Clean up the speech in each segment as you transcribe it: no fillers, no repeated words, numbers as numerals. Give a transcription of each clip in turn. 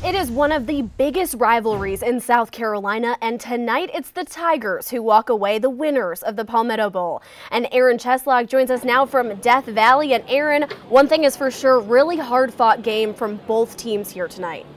It is one of the biggest rivalries in South Carolina, and tonight it's the Tigers who walk away the winners of the Palmetto Bowl. And Aaron Cheslock joins us now from Death Valley. And Aaron, one thing is for sure, really hard-fought game from both teams here tonight.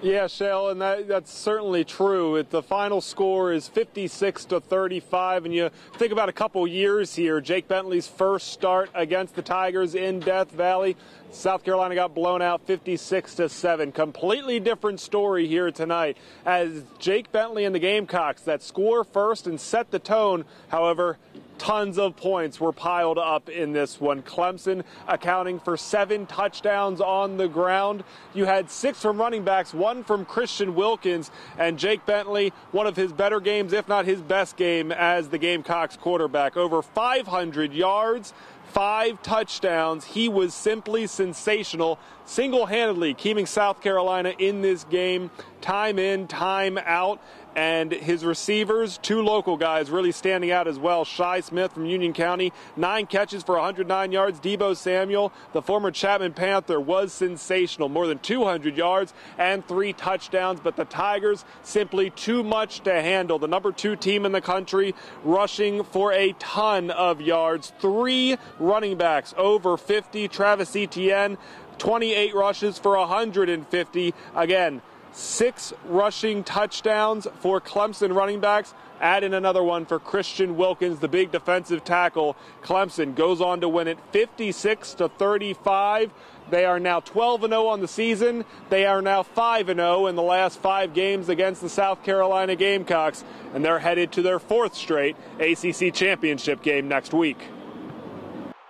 Yeah, Shale, and that's certainly true. The final score is 56-35, and you think about a couple years here. Jake Bentley's first start against the Tigers in Death Valley. South Carolina got blown out 56-7. Completely different story here tonight as Jake Bentley and the Gamecocks that score first and set the tone. However, tons of points were piled up in this one. Clemson accounting for 7 touchdowns on the ground. You had 6 from running backs, 1 from Christian Wilkins, and Jake Bentley, one of his better games, if not his best game as the Gamecocks quarterback. Over 500 yards, 5 touchdowns. He was simply sensational, single-handedly keeping South Carolina in this game, time in, time out. And his receivers, 2 local guys really standing out as well. Shi Smith from Union County, 9 catches for 109 yards. Debo Samuel, the former Chapman Panther, was sensational. More than 200 yards and 3 touchdowns. But the Tigers, simply too much to handle. The number 2 team in the country, rushing for a ton of yards. 3 running backs over 50. Travis Etienne, 28 rushes for 150. Again, 6 rushing touchdowns for Clemson running backs. Add in another one for Christian Wilkins, the big defensive tackle. Clemson goes on to win it 56-35. They are now 12-0 on the season. They are now 5-0 in the last 5 games against the South Carolina Gamecocks, and they're headed to their 4th straight ACC championship game next week.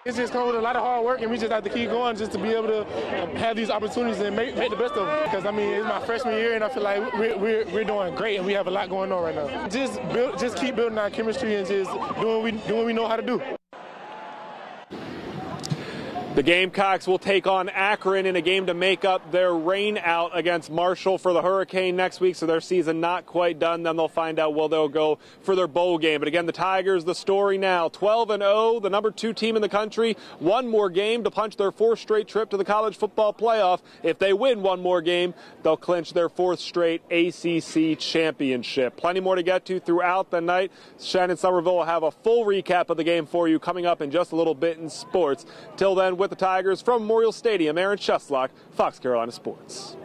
It's just come with a lot of hard work, and we just have to keep going just to be able to have these opportunities and make the best of them. Because, I mean, it's my freshman year, and I feel like we're doing great, and we have a lot going on right now. Just keep building our chemistry and just doing what we know how to do. The Gamecocks will take on Akron in a game to make up their rain out against Marshall for the Hurricane next week, so their season not quite done. Then they'll find out where they'll go for their bowl game. But again, the Tigers, the story now, 12-0, the number 2 team in the country. 1 more game to punch their 4th straight trip to the college football playoff. If they win 1 more game, they'll clinch their 4th straight ACC championship. Plenty more to get to throughout the night. Shannon Somerville will have a full recap of the game for you coming up in just a little bit in sports. Till then, with the Tigers from Memorial Stadium, Aaron Cheslock, Fox Carolina Sports.